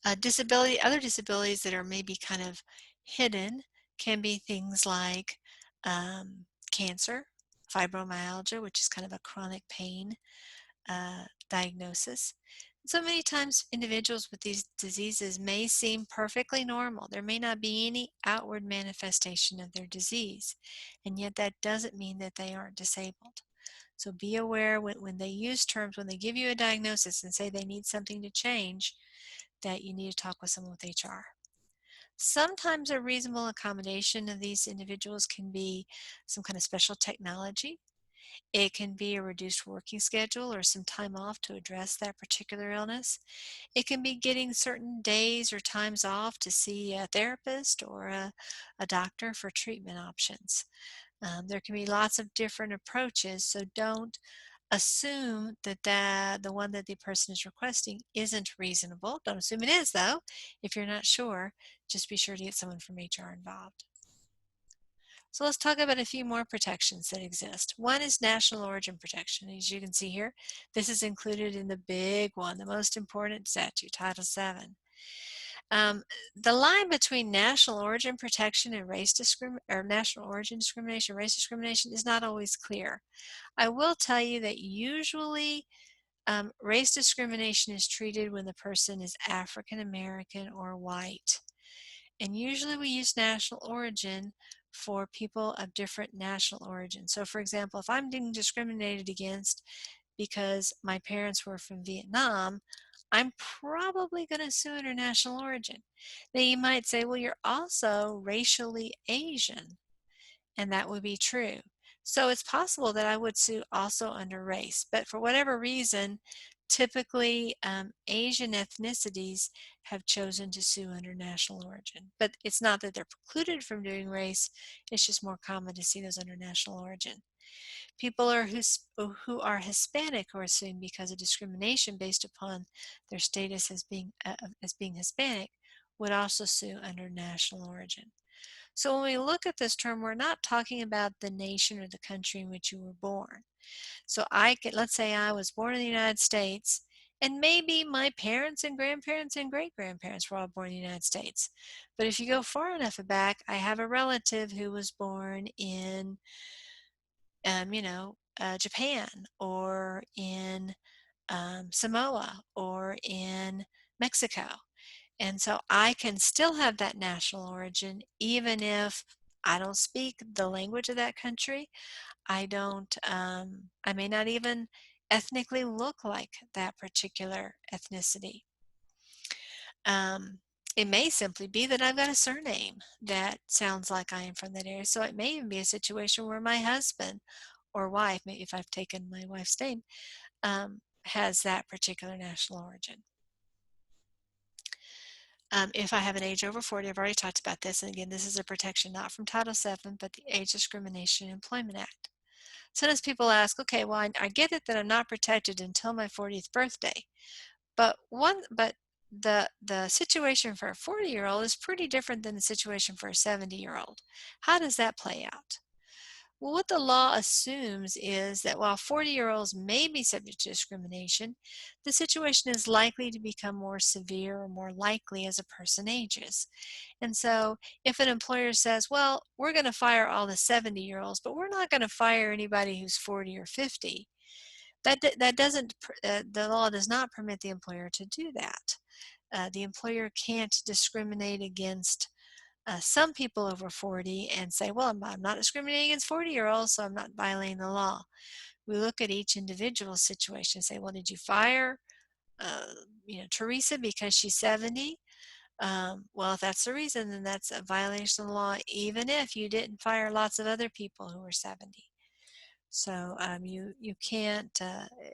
Other disabilities that are maybe kind of hidden can be things like cancer, fibromyalgia, which is kind of a chronic pain diagnosis. So many times individuals with these diseases may seem perfectly normal. There may not be any outward manifestation of their disease, and yet that doesn't mean that they aren't disabled. So be aware when they use terms, when they give you a diagnosis and say they need something to change, that you need to talk with someone with HR. Sometimes a reasonable accommodation of these individuals can be some kind of special technology. It can be a reduced working schedule or some time off to address that particular illness. It can be getting certain days or times off to see a therapist or a doctor for treatment options. There can be lots of different approaches, so don't assume that the one that the person is requesting isn't reasonable. Don't assume it is, though. If you're not sure, just be sure to get someone from HR involved. So let's talk about a few more protections that exist. One is national origin protection. As you can see here, this is included in the big one, the most important statute, Title VII. The line between national origin protection and national origin discrimination, race discrimination is not always clear. I will tell you that usually race discrimination is treated when the person is African American or white. And usually we use national origin for people of different national origin. So for example, if I'm being discriminated against because my parents were from Vietnam, I'm probably going to sue under national origin. Now you might say, well, you're also racially Asian, and that would be true. So it's possible that I would sue also under race, but for whatever reason, typically Asian ethnicities have chosen to sue under national origin. But it's not that they're precluded from doing race, it's just more common to see those under national origin. People who are Hispanic who are suing because of discrimination based upon their status as being Hispanic would also sue under national origin. So when we look at this term, we're not talking about the nation or the country in which you were born. So let's say I was born in the United States, and maybe my parents and grandparents and great grandparents were all born in the United States. But if you go far enough back, I have a relative who was born in, Japan, or in Samoa, or in Mexico. And so I can still have that national origin even if I don't speak the language of that country. I may not even ethnically look like that particular ethnicity. Um, it may simply be that I've got a surname that sounds like I am from that area. So it may even be a situation where my husband or wife, maybe if I've taken my wife's name, has that particular national origin. If I have an age over 40, I've already talked about this. And again, this is a protection not from Title VII, but the Age Discrimination and Employment Act. Sometimes people ask, okay, well, I get it that I'm not protected until my 40th birthday, but the situation for a 40-year-old is pretty different than the situation for a 70-year-old. How does that play out? Well, what the law assumes is that while 40-year-olds may be subject to discrimination, the situation is likely to become more severe or more likely as a person ages. And so if an employer says, well, we're going to fire all the 70-year-olds, but we're not going to fire anybody who's 40 or 50, that doesn't, the law does not permit the employer to do that. The employer can't discriminate against some people over 40 and say, well, I'm not discriminating against 40-year-olds, so I'm not violating the law. We look at each individual situation and say, well, did you fire, Teresa because she's 70? Well, if that's the reason, then that's a violation of the law, even if you didn't fire lots of other people who were 70. So you can't,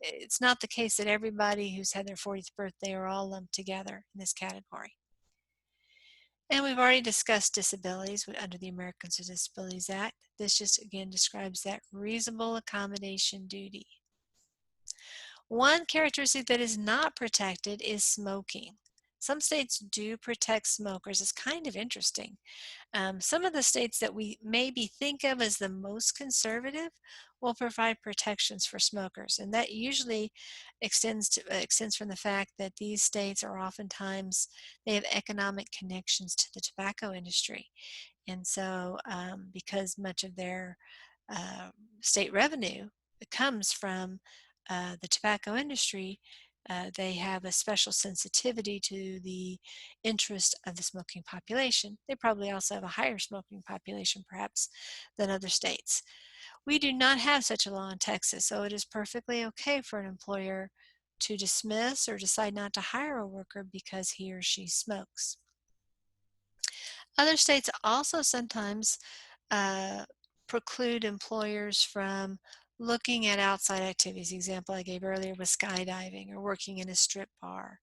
it's not the case that everybody who's had their 40th birthday are all lumped together in this category. And we've already discussed disabilities under the Americans with Disabilities Act. This just again describes that reasonable accommodation duty. One characteristic that is not protected is smoking. Some states do protect smokers. It's kind of interesting. Some of the states that we maybe think of as the most conservative will provide protections for smokers, and that usually extends from the fact that these states are oftentimes they have economic connections to the tobacco industry, and so because much of their uh, state revenue comes from the tobacco industry, they have a special sensitivity to the interest of the smoking population. They probably also have a higher smoking population, perhaps, than other states. We do not have such a law in Texas, so it is perfectly okay for an employer to dismiss or decide not to hire a worker because he or she smokes. Other states also sometimes uh, preclude employers from looking at outside activities. The example I gave earlier was skydiving or working in a strip bar.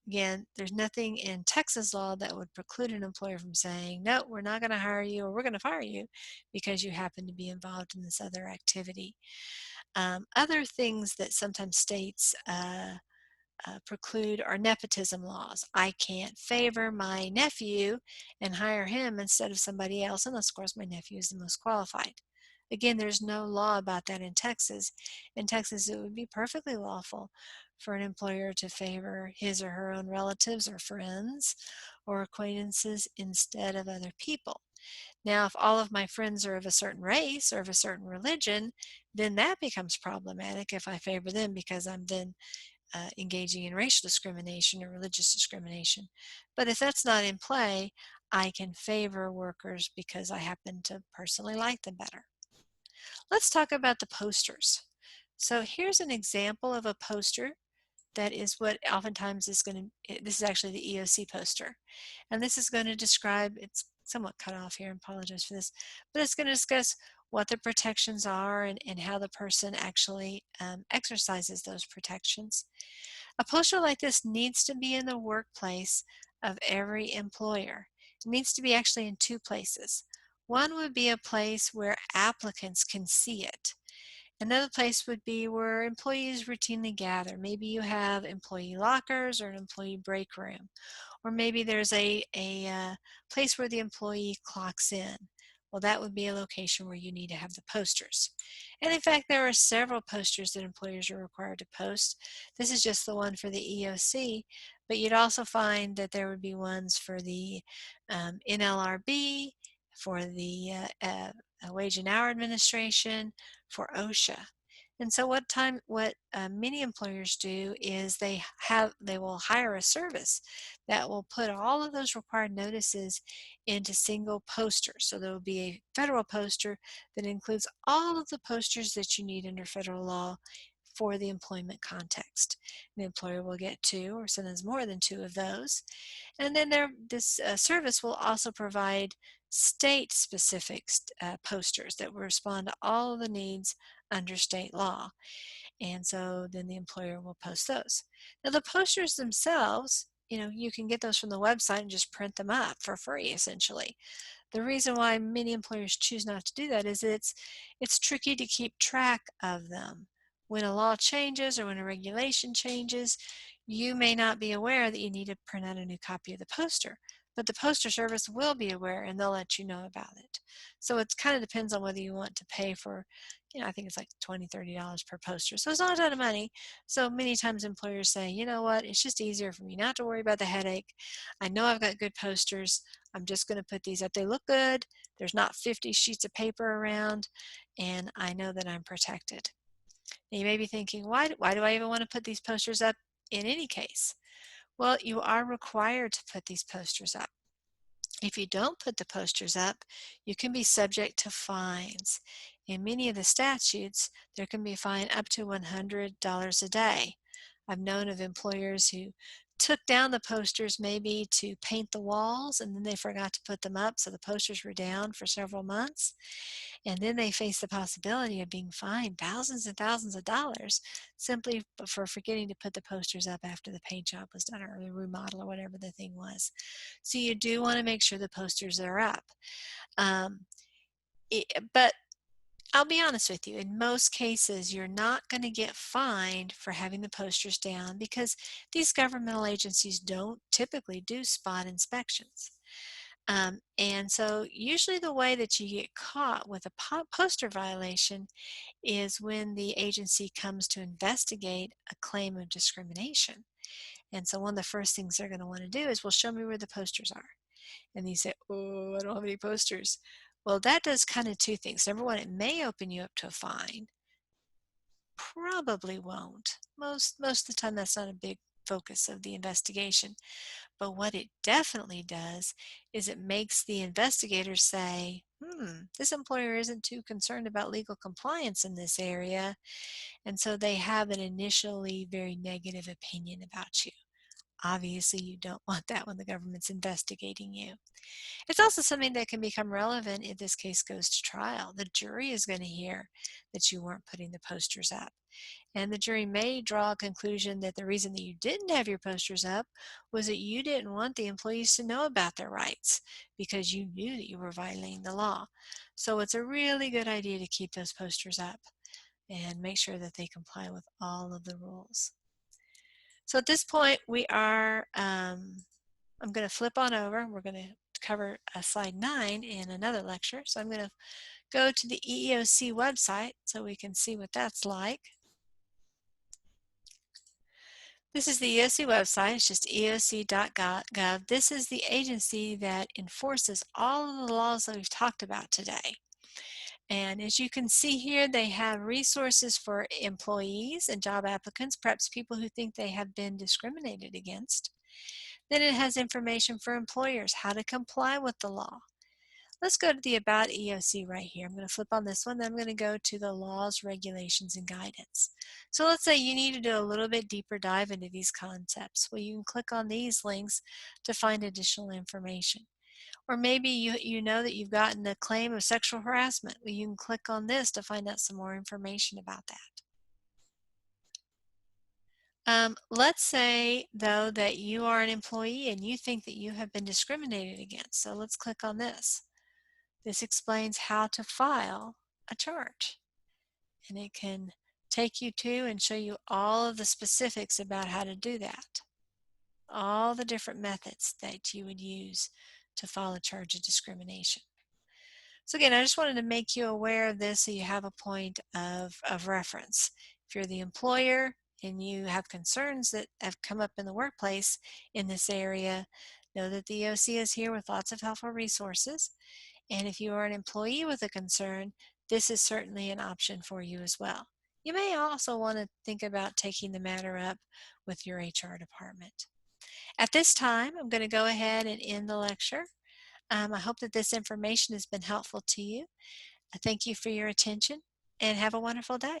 Again, there's nothing in Texas law that would preclude an employer from saying, no, we're not going to hire you or we're going to fire you because you happen to be involved in this other activity. Other things that sometimes states preclude are nepotism laws. I can't favor my nephew and hire him instead of somebody else unless, of course, my nephew is the most qualified. Again, there's no law about that in Texas. In Texas, it would be perfectly lawful for an employer to favor his or her own relatives or friends or acquaintances instead of other people. Now, if all of my friends are of a certain race or of a certain religion, then that becomes problematic if I favor them because I'm then engaging in racial discrimination or religious discrimination. But if that's not in play, I can favor workers because I happen to personally like them better. Let's talk about the posters. So here's an example of a poster that is what oftentimes is going to, this is actually the EEOC poster. And this is going to describe, it's somewhat cut off here, I apologize for this, but it's going to discuss what the protections are and how the person actually exercises those protections. A poster like this needs to be in the workplace of every employer. It needs to be actually in two places. One would be a place where applicants can see it. Another place would be where employees routinely gather. Maybe you have employee lockers or an employee break room. Or maybe there's a place where the employee clocks in. Well, that would be a location where you need to have the posters. And in fact, there are several posters that employers are required to post. This is just the one for the EEOC, but you'd also find that there would be ones for the NLRB, for the Wage and Hour Administration, for OSHA. And so what many employers do is they will hire a service that will put all of those required notices into single posters. So there will be a federal poster that includes all of the posters that you need under federal law for the employment context. The employer will get two or sometimes more than two of those. And then this service will also provide state-specific posters that will respond to all of the needs under state law. And so then the employer will post those. Now the posters themselves, you can get those from the website and just print them up for free essentially. The reason why many employers choose not to do that is it's tricky to keep track of them. When a law changes or when a regulation changes, you may not be aware that you need to print out a new copy of the poster, but the poster service will be aware and they'll let you know about it. So it kind of depends on whether you want to pay for, I think it's like $20, $30 per poster. So it's not a ton of money. So many times employers say, you know what, it's just easier for me not to worry about the headache. I know I've got good posters. I'm just going to put these up. They look good. There's not 50 sheets of paper around, and I know that I'm protected. Now you may be thinking, why do I even want to put these posters up in any case? Well, you are required to put these posters up. If you don't put the posters up, you can be subject to fines. In many of the statutes, there can be a fine up to $100 a day. I've known of employers who took down the posters maybe to paint the walls and then they forgot to put them up, so the posters were down for several months. And then they face the possibility of being fined thousands and thousands of dollars simply for forgetting to put the posters up after the paint job was done or the remodel or whatever the thing was. So you do want to make sure the posters are up. Um, but I'll be honest with you, in most cases, you're not going to get fined for having the posters down because these governmental agencies don't typically do spot inspections. And so usually the way that you get caught with a poster violation is when the agency comes to investigate a claim of discrimination. And so one of the first things they're going to want to do is, well, show me where the posters are. And you say, oh, I don't have any posters. Well, that does kind of two things. Number one, it may open you up to a fine. Probably won't. Most of the time, that's not a big focus of the investigation. But what it definitely does is it makes the investigators say, this employer isn't too concerned about legal compliance in this area. And so they have an initially very negative opinion about you. Obviously, you don't want that when the government's investigating you. It's also something that can become relevant if this case goes to trial. The jury is going to hear that you weren't putting the posters up. And the jury may draw a conclusion that the reason that you didn't have your posters up was that you didn't want the employees to know about their rights because you knew that you were violating the law. So it's a really good idea to keep those posters up and make sure that they comply with all of the rules. So at this point, I'm going to flip on over. We're going to cover slide 9 in another lecture. So I'm going to go to the EEOC website so we can see what that's like. This is the EEOC website. It's just eoc.gov. This is the agency that enforces all of the laws that we've talked about today. And as you can see here, they have resources for employees and job applicants, perhaps people who think they have been discriminated against. Then it has information for employers, how to comply with the law. Let's go to the About EEOC right here. I'm going to flip on this one, then I'm going to go to the laws, regulations, and guidance. So let's say you need to do a little bit deeper dive into these concepts. Well, you can click on these links to find additional information. Or maybe you know that you've gotten a claim of sexual harassment. Well, you can click on this to find out some more information about that. Let's say, though, that you are an employee and you think that you have been discriminated against. So let's click on this. This explains how to file a charge. and it can take you to and show you all of the specifics about how to do that, all the different methods that you would use to file a charge of discrimination. So again, I just wanted to make you aware of this so you have a point of reference. If you're the employer and you have concerns that have come up in the workplace in this area, know that the EOC is here with lots of helpful resources. And if you are an employee with a concern, this is certainly an option for you as well. You may also want to think about taking the matter up with your HR department. At this time, I'm going to go ahead and end the lecture. I hope that this information has been helpful to you. I thank you for your attention and have a wonderful day.